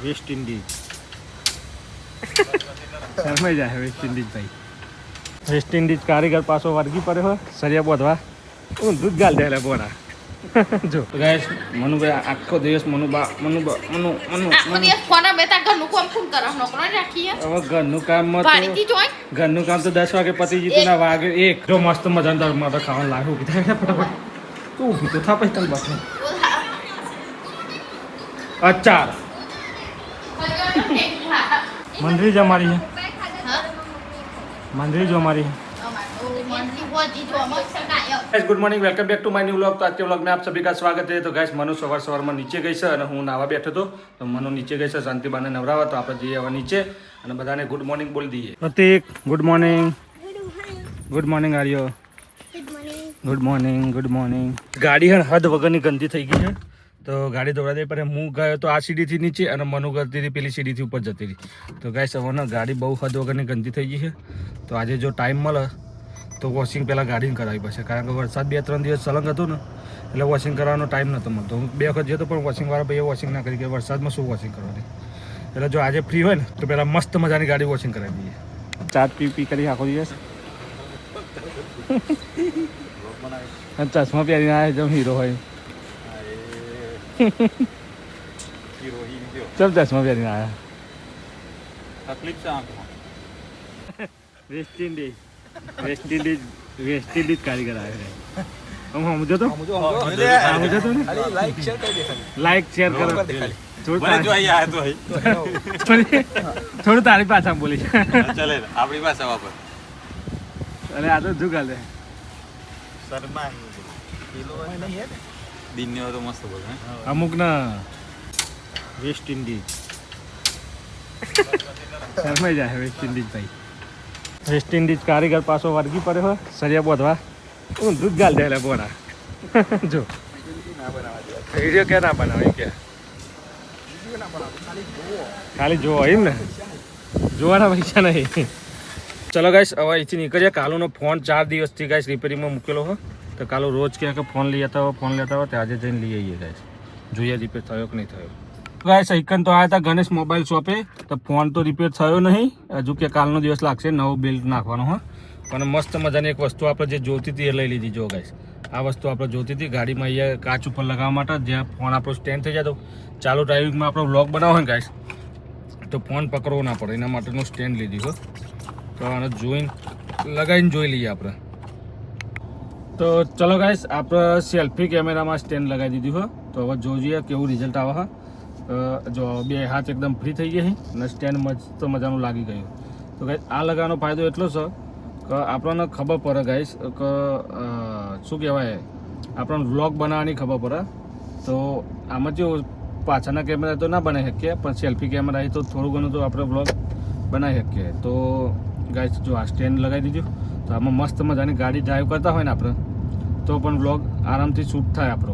West Indies શરમાઈ જાય West Indies ભાઈ. West Indies કારીગર પાછો વર્ગી પડ્યો હોય સરિયા બોધવા ઊંધું જ ગાલ દે બોરા. જો ગાઈસ મનુભાઈ આખો દિવસ મનુ ઘરનું કામ ઘરનું કામ તો 10 વાગે પતી જીતું ના વાગે એક જો મસ્ત મજાનો મારે ખાવાનું લાગ્યું કીધા ફટાફટ તું ઊભી તો થા પછી તને બસ અચાર મંદિર જ અમારી મંદિર જો અમારી. Good morning welcome back to my new vlog. तो आज के व्लॉग में आप सभी का स्वागत है. तो गाइस मनु सवाરમાં નીચે ગઈ છે અને હું નાવા બેઠો હતો તો મनु નીચે ગઈ છે શાંતિબાને નવરાવા તો આપણે જઈએ હવે નીચે અને બધાને ગુડ મોર્નિંગ બોલી દઈએ. Prateek good morning. Good morning આર્યો. Good morning good morning. ગાડી હદ વગરની ગંદી થઈ ગઈ છે તો ગાડી દોડા દે પણ હું ગયો તો આ સીડીથી નીચે અને મનુ કરતી હતી પેલી સીડીથી ઉપર જતી હતી. તો ગાઈસ હવે ગાડી બહુ હદ વગરની ગંદી થઈ ગઈ છે તો આજે જો ટાઈમ મળે તો વોશિંગ પહેલાં ગાડીને કરાવી પડશે કારણ કે વરસાદ 2-3 દિવસ સલંગ હતો ને એટલે વોશિંગ કરવાનો ટાઈમ નહોતો મળતો. હું 2 વખત જતો પણ વોશિંગવાળા ભાઈએ વોશિંગ ના કરી કે વરસાદમાં શું વોશિંગ કરવાની. એટલે જો આજે ફ્રી હોય ને તો પહેલાં મસ્ત મજાની ગાડી વોશિંગ કરાવી દઈએ. ચા પી કરી આખો દિવસ ચશ્મા પહેરીને આવે જેમ હીરો હોય ચલ ચશ્મા પહેરીને આવ્યા તકલીફ છે વેસ્ટ ઇન્ડિઝ વેસ્ટ ઇન્ડિઝ કારીગર આવે છે. હું સમજો તો લાઈક શેર કરો થોડું તારી પાછા બોલી ચાલે આપણી પાસે વાપર. અરે આ તો શું ગાલે દિનને તો મસ્ત બોલે અમુક ના વેસ્ટ ઇન્ડિઝ શરમાઈ જાય વેસ્ટ ઇન્ડિઝ ભાઈ. વેસ્ટ ઇન્ડિઝ કારીગર પાછો વર્ગી પડ્યો હોય સરિયા બોધવા ઊંધું જ ગાલ દે બોરા. જો વિડીયો ક્યાં ના બનાવે કે ખાલી જોવો એમ ને જોવાના પૈસા નહીં. ચલો ગાઈસ હવે અહીંથી નીકળીએ. કાલુનો ફોન 4 દિવસથી ગાઈસ રિપેરિંગમાં મૂકેલો હોય તો કાલો રોજ કહે કે ફોન લઈ આવતા હોય તો આજે જઈને લઈ આવીએ ગાઈસ જોઈએ રિપેર થયો કે નહીં થયો. ગાઈસ આઈકન તો આવ્યા હતા ગણેશ મોબાઈલ શોપે તો ફોન તો રિપેર થયો નહીં હજુ કે કાલનો દિવસ લાગશે નવો બિલ નાખવાનો હોય પણ મસ્ત મજાની એક વસ્તુ આપણે જે જોતી હતી એ લઈ લીધી. જો ગાઈસ આ વસ્તુ આપણે જોતી હતી ગાડીમાં અહીંયા કાચ ઉપર લગાવવા માટે જ્યાં ફોન આપણો સ્ટેન્ડ થઈ જતો ચાલુ ડ્રાઇવિંગમાં આપણો વ્લોગ બનાવો હોય ગાઈસ તો ફોન પકડવો ના પડે એના માટેનું સ્ટેન્ડ લીધી હોય તો આને જોઈને લગાવીને જોઈ લઈએ આપણે. તો ચલો ગાઈસ આપણે સેલ્ફી કેમેરામાં સ્ટેન્ડ લગાવી દીધું હોય તો હવે જોઈએ કેવું રિઝલ્ટ આવે હા. જો 2 હાથ એકદમ ફ્રી થઈ ગયા અને સ્ટેન્ડ મસ્ત મજાનું લાગી ગયું. તો ગાઈસ આ લગાવવાનો ફાયદો એટલો છે કે આપણને ખબર પડે ગાઈસ કે શું કહેવાય આપણને વ્લોગ બનાવવાની ખબર પડે. તો આમાં જો પાછળના કેમેરા તો ના બનાવી શકીએ પણ સેલ્ફી કેમેરા તો થોડું ઘણું તો આપણે વ્લોગ બનાવી શકીએ. તો ગાઈસ જો આ સ્ટેન્ડ લગાવી દીધું તો આમાં મસ્ત મજાની ગાડી ડ્રાઈવ કરતા હોય ને આપણે તો પણ વ્લોગ આરામથી શૂટ થાય આપણો.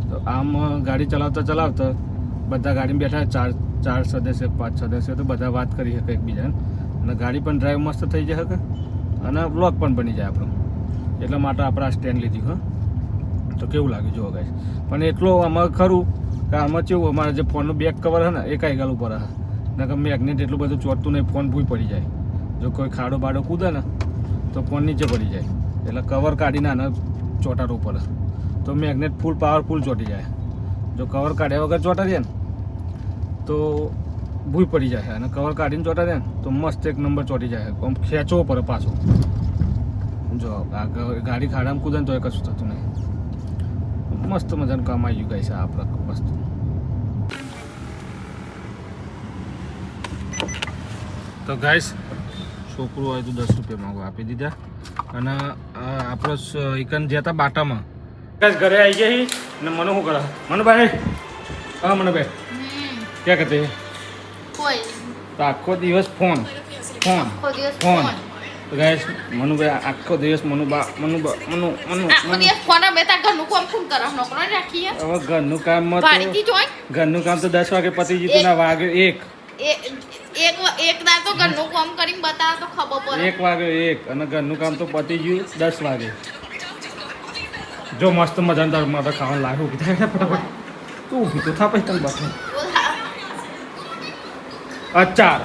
તો આમ ગાડી ચલાવતા બધા ગાડીમાં બેઠા 4 સદસ્ય 5 સદસ્ય તો બધા વાત કરી શકે એકબીજાને અને ગાડી પણ ડ્રાઈવ મસ્ત થઈ જાય શકે અને વ્લોગ પણ બની જાય આપણો. એટલા માટે આપણે આ સ્ટેન્ડ લીધી હા. તો કેવું લાગ્યું જુઓ ગાઈસ પણ એટલું આમાં ખરું કે આમાં કેવું અમારે જે ફોનનું બેક કવર છે ને એ કાંઈ ગાલ ઉપર હા ને કે મેગ્નેટ એટલું બધું ચોટતું નહીં ફોન ભૂઈ પડી જાય. જો કોઈ ખાડો બાડો કૂદે ને તો ફોન નીચે પડી જાય એટલે કવર કાઢીને આને ચોટાડવું પડે તો મેગ્નેટ ફૂલ પાવરફુલ ચોટી જાય. જો કવર કાઢ્યા વગર ચોટાડીએ ને તો ભૂઈ પડી જાય અને કવર કાઢીને ચોટાડીએ ને તો મસ્ત એક નંબર ચોટી જાય. આમ ખેંચવો પડે પાછો. જો આ ગાડી ખાડામાં કૂદે ને તો એ કશું થતું નહીં. મસ્ત મજાનું કામ આવી ગયું ગાઈસ આ આપણે વસ્તુ. તો ગાઈસ છોકરું હોય તો 10 રૂપિયા માંગો આપી દીધા અને આપણે એકન જતા બાટામાં ગાઈસ ઘરે આવી ગયા ને મને શું કરે મનુભાઈ હા મનુભાઈ ક્યાં કરતે કોઈ તો આખો દિવસ ફોન તો ગાઈસ મનુભાઈ આખો દિવસ મનુ હવે ઘરનું કામ તો 10 વાગે પતી જીતું ના વાગે એક વાગે અને ઘરનું કામ તો પતી ગયું 10 વાગે. જો મસ્ત મજાનો મારે ખાવાનું લાગ્યું કીધા ફટાફટ તું ઊભી તો થા પછી તને બસ અચાર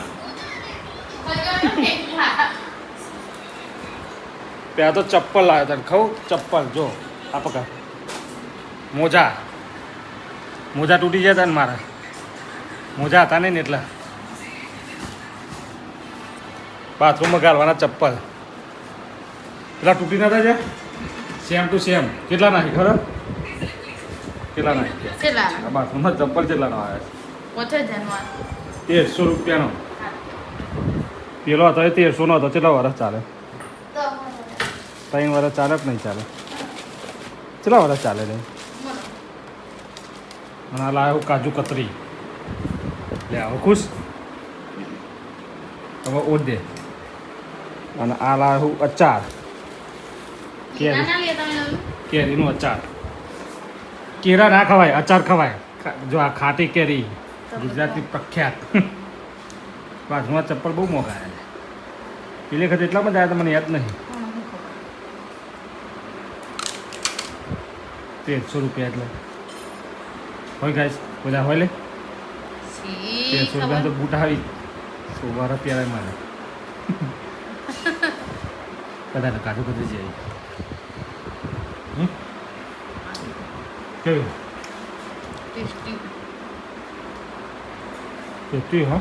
ત્યાં તો ચપ્પલ લાવ્યો તને ખાઉં ચપ્પલ જો આ પકડ મોજા મોજા તૂટી જાય તને મારા મોજા હતા નહીં ને એટલા બાથરૂમમાં ગાળવાના ચપ્પલ પેલા તૂટી ના થાય છે સેમ ટુ સેમ કેટલા નાખી ખબર કેટલા નાખી આ બાથરૂમમાં ચપ્પલ કેટલાનો આવે છે 1300 રૂપિયાનો પેલો હતો એ 1300 નો હતો કેટલા વર્ષ ચાલે 3 વર્ષ ચાલે કે નહીં ચાલે કેટલા વર્ષ ચાલે રે અને આ લાવ્યો કાજુ કતરી લે આવો ખુશ હવે ઓઢ દે અને આ લાવ્યો અચાર કેરીનું અચાર કેરા ના ખવાય અચાર ખવાય જો આ ખાટી કેરી ગુજરાતી પ્રખ્યાત બાજુમાં ચપ્પલ બહુ મોંઘા આવ્યા પેલી વખત એટલા બધા આવ્યા મને યાદ નહીં 1300 રૂપિયા એટલે હોય ગાઈસ બધા હોય લે 1300 રૂપિયા તો બૂટ આવી સોવાર પહેરાય મારે બધાને કાજુ કતરી જાય કેવું ટેસ્ટી હા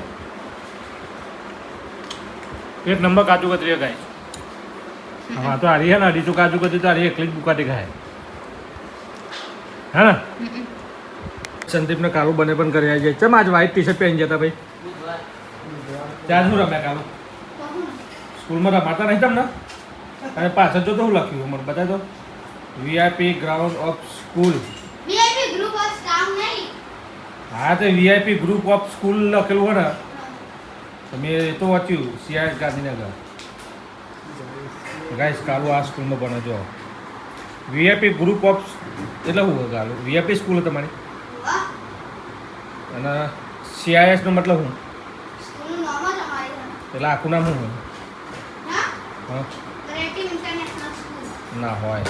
એક નંબર કાજુ કતરી ગાય હા તો હારી હે ને અઢીસો કાજુ કતરી તો હારી એકલી જ બુકાટી ખાય હે ને સંદીપને કાળું બને પણ કરી આવી જાય ચમ આજ વ્હાઈટ ટી શર્ટ પહેરી જતા ભાઈ ત્યાં શું રમ્યા કાળું સ્કૂલમાં રમાતા નહીં તમને અને પાછળ જો તો હું લખ્યું મને બતાવી દો વીઆઈપી ગ્રાઉન્ડ ઓફ સ્કૂલ હા તો વીઆઈપી ગ્રુપ ઓફ સ્કૂલ લખેલું હોય ને તો મેં એ તો વાંચ્યું સીઆઈએસ ગાંધીનગર ગાઈસ કાલું આ સ્કૂલમાં ભણે જો વીઆઈપી ગ્રુપ ઓફ એટલે શું હોય કાલું વીઆઈપી સ્કૂલ તમારી અને સીઆઈએસનો મતલબ શું એટલે આખું નામ શું હોય હા ના હોય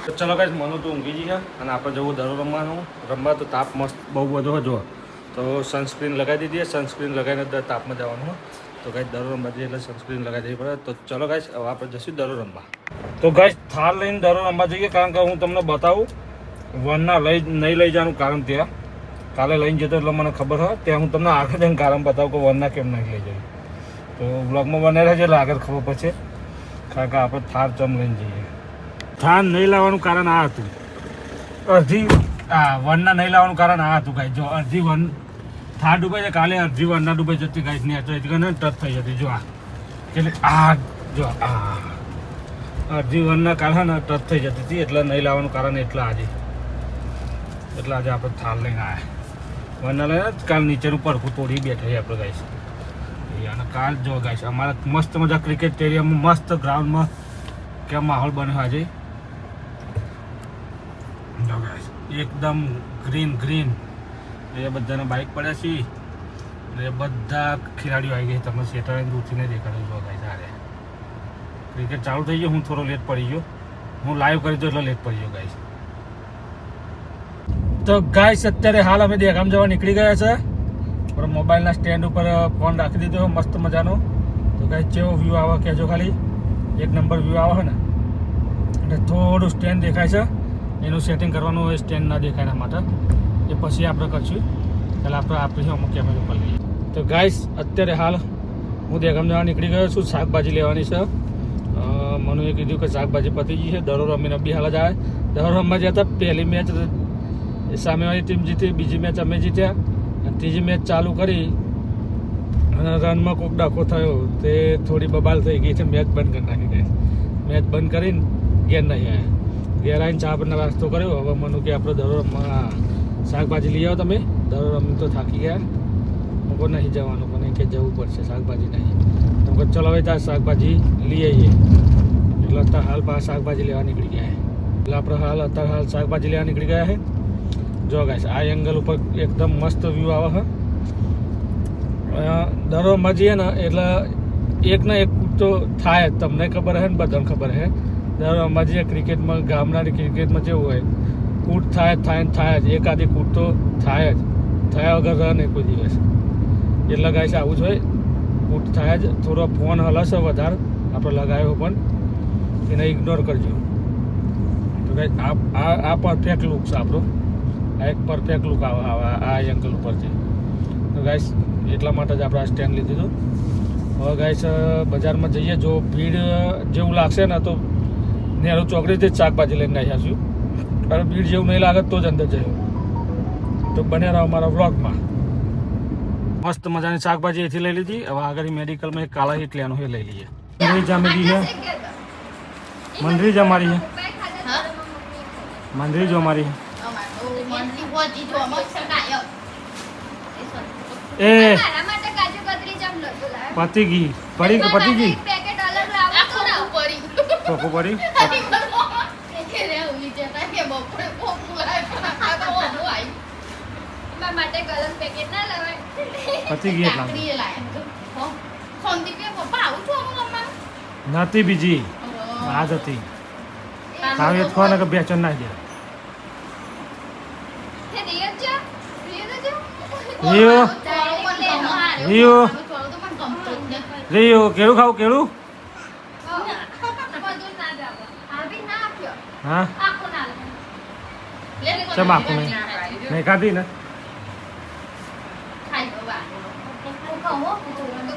તો ચલો ગાઈસ મનુ તો ઊંઘી જઈએ અને આપણે જવું દરો રમવા તો તાપ મસ્ત બહુ બધો જો તો સનસ્ક્રીન લગાવી દીધી સનસ્ક્રીન લગાવીને તાપમાં જવાનું તો ગાઈસ દરો રમવા જઈએ એટલે સનસ્ક્રીન લગાવી દેવી પડે તો ચલો ગાઈસ હવે આપણે જઈશું દરો રમવા તો ગાઈસ થાર લઈને દરો રમવા જઈએ કારણ કે હું તમને બતાવું વનના નહીં લઈ જવાનું કારણ ત્યાં કાલે લઈને જતો એટલે મને ખબર હોય ત્યાં હું તમને આગળ જઈને કારણ બતાવું કે વનના કેમ નહીં લઈ જાય તો બ્લોગમાં બને રહેશે એટલે આગળ ખબર પડશે કારણ કે આપણે થાર ચમ લઈને જઈએ થાર નહીં લાવવાનું કારણ આ હતું અડધી વનના નહીં લાવવાનું કારણ આ હતું ગાય જો અડધી વન થાર ડૂબાઈ જાય કાલે અડધી વનના ડૂબાઈ જતી ગાય ને તો એટલે ટચ થઈ જતી જો આ એટલે આ જો આ અડધી વનના કારણે ટચ થઈ જતી હતી એટલે નહીં લાવવાનું કારણ એટલે આજે આપણે થાર લઈને આવ્યા વનના લઈને કાલ નીચેનું પડખું તોડી બેઠા આપણે ગાઈશ અને કાલ જો ગાઈશ અમારા મસ્ત મજા ક્રિકેટ સ્ટેડિયમમાં મસ્ત ગ્રાઉન્ડમાં કેમ માહોલ બન્યો આજે જો ગાઈશ એકદમ ગ્રીન એ બધાના બાઇક પડ્યા છે એ બધા ખેલાડીઓ આવી ગઈ તમે સેટર દૂરથી નહીં દેખાડ્યું જો ગાઈશ આરે ક્રિકેટ ચાલુ થઈ ગયો હું થોડો લેટ પડી ગયો હું લાઈવ કરી દઉં એટલે લેટ પડી ગયો ગાઈશ તો ગાઈશ અત્યારે હાલ અમે દેખામ જવા નીકળી ગયા છે પણ મોબાઈલના સ્ટેન્ડ ઉપર ફોન રાખી દીધો મસ્ત મજાનો તો ગાઈસ કેવો વ્યૂ આવે કહેજો ખાલી એક નંબર વ્યૂ આવે ને એટલે થોડું સ્ટેન્ડ દેખાય છે એનું સેટિંગ કરવાનું હોય સ્ટેન્ડ ના દેખાય એના માટે એ પછી આપણે કરશું પહેલાં આપણે અમુક કેમેરા ઉપર લઈએ તો ગાઈસ અત્યારે હાલ હું દેખામ જવા નીકળી ગયો છું શાકભાજી લેવાની છે મનુએ કીધું કે શાકભાજી પતી ગઈ છે દરો રમીને બી હાલ જ આવે દરો રમવા ગયા હતા પહેલી મેચ સામેવાળી ટીમ જીતી બીજી મેચ અમે જીત્યા અને ત્રીજી મેચ ચાલુ કરી અને રનમાં કોક ડાખો થયો તે થોડી બબાલ થઈ ગઈ છે મેચ બંધ કરી નાખી ગઈ મેચ બંધ કરીને ઘેર નહીં આવ્યા ઘેર આવીને ચા પણ નાસ્તો કર્યો હવે મનુ કે આપણે દરો રમવા શાકભાજી લઈ આવો તમે દરો રમી તો થાકી ગયા મૂકો નહીં જવાનું પણ કે જવું પડશે શાકભાજી નહીં તો ચલો હવે ત્યાં શાકભાજી લઈ આવીએ એટલે અત્યારે હાલ પાછા શાકભાજી લેવા નીકળી ગયા એટલે આપણે અત્યારે હાલ શાકભાજી લેવા નીકળી ગયા છે જો ગાઈસ આ એંગલ ઉપર એકદમ મસ્ત વ્યૂ આવે છે દરોમાં જઈએ ને એટલે એક ને એક તો થાય જ તમને ખબર હે ને બધાને ખબર હે દરોમાં જઈએ ક્રિકેટમાં ગામડાની ક્રિકેટમાં જેવું હોય કૂટ થાય જ એકાદી કૂટ તો થાય જ થયા વગર રહે નહીં કોઈ દિવસ એટલે ગાઈસ આવું જોઈએ કૂટ થાય જ થોડો ફોન હલશે વધારે આપણે લગાવ્યો પણ એને ઇગ્નોર કરજો તો ગાઈસ આ પરફેક્ટ લુક છે આપણો આ એક પરફેક્ટ લુક આવે આ એંગલ ઉપરથી તો ગાઈસ એટલા માટે જ આપણે આ સ્ટેન્ડ લીધું હતું હવે ગાઈસ બજારમાં જઈએ જો ભીડ જેવું લાગશે ને તો નેहरू ચોકડીથી જ શાકભાજી લઈને આવ્યા છું અને ભીડ જેવું નહીં લાગે તો જ અંદર જઈએ તો બને રહો અમારા વ્લોગમાં મસ્ત મજાની શાકભાજી એથી લઈ લીધી હવે આગળ મેડિકલમાં એક કાળા હિટ લેવાનું એ લઈ લઈએ મંદરી જામેલી છે મંદરી જ અમારી છે મંદરી જો અમારી એ પતી ગઈ પડી કે પતી ગઈ ચોખ્ખું પડી પતી ગઈ એટલા નથી બીજી આ જ હતી ખાવી ખો ને કે બેચન ના દે રિયો રિયો રિયો કેળું ખાવું કેળું હા ચમ આખું નહીં ખાધી ને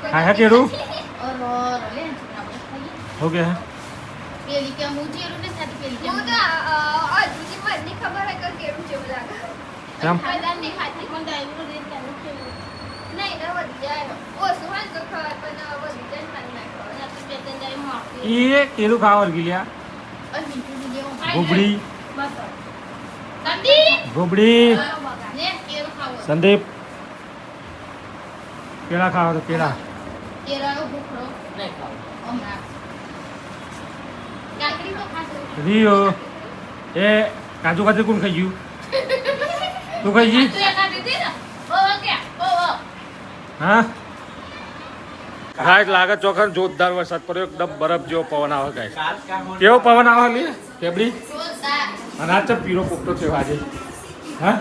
હા હા કેળું હો ગયા ચમ એ કેળું ખાવા ગીલ્યા ગોબડી ગોબડી સંદીપ કેળા ખાવા તો કેળા રિયો એ કાજુ કાજુ કોણ ખાઈ ગયું તું ખાઈ ગઈ હા હા લાગે ચોખર જોરદાર વરસાદ પડ્યો એકદમ બરફ જેવો પવન આવે ગાય કેવો પવન આવે લે કેબડી અને આ ચપ પીરો પોપટો છે આજે હા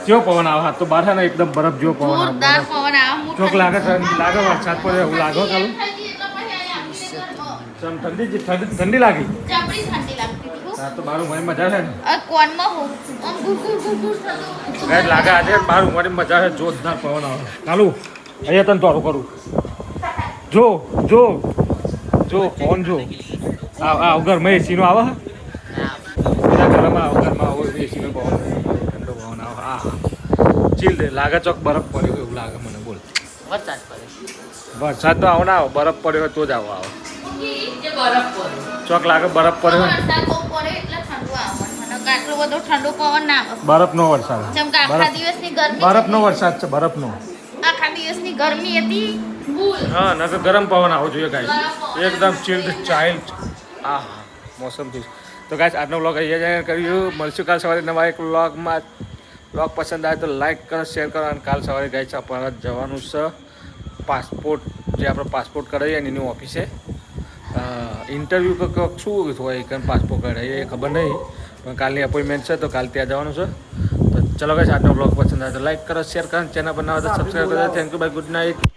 કેવો પવન આવે તો બહાર ને એકદમ બરફ જેવો પવન આવે ચોક લાગે લાગે વરસાદ પડ્યો એવું લાગે કાલું ઠંડી લાગી હા તો મારું મને મજા છે ને ગાય લાગે આજે મારું મને મજા છે જોરદાર પવન આવે કાલું અહીંયા તને તોરું કરું જો જો જો પવન જો આ ઘરમાં એસીનો આવે એના ઘરમાં ઘરમાં આવો એસીનો પવન ઠંડો પવન આવે હા ચીલ દે લાગે ચોક બરફ પડ્યો એવું લાગે મને બોલ વરસાદ તો આવો ના આવે બરફ પડ્યો હોય તો જ આવો આવે ચોક લાગે બરફ પડ્યો બરફનો વરસાદ બરફનો વરસાદ છે બરફનો આખા દિવસની ગરમી હતી હા નકર ગરમ પવન આવવો જોઈએ ગાઈસ એકદમ ચિલ્ડ ચાઇલ્ડ આ મોસમથી તો ગાઈસ આજનો વ્લોગ અહીંયા કર્યું મળશું કાલ સવારે નવા એક વ્લોગમાં વ્લોગ પસંદ આવે તો લાઈક કરો શેર કરો અને કાલ સવારે ગાઈસ આપણે જવાનું છે પાસપોર્ટ જે આપણે પાસપોર્ટ કરાવીએ એની ઓફિસે ઇન્ટરવ્યૂ શું હોય કે પાસપોર્ટ કરાવીએ એ ખબર નહીં પણ કાલની અપોઇન્ટમેન્ટ છે તો કાલ ત્યાં જવાનું છે તો ચલો ગાઈસ આજનો વ્લોગ પસંદ આવે તો લાઈક કરો શેર કરો ચેનલ બનાવો તો સબસ્ક્રાઈબ કરો thank you bye good night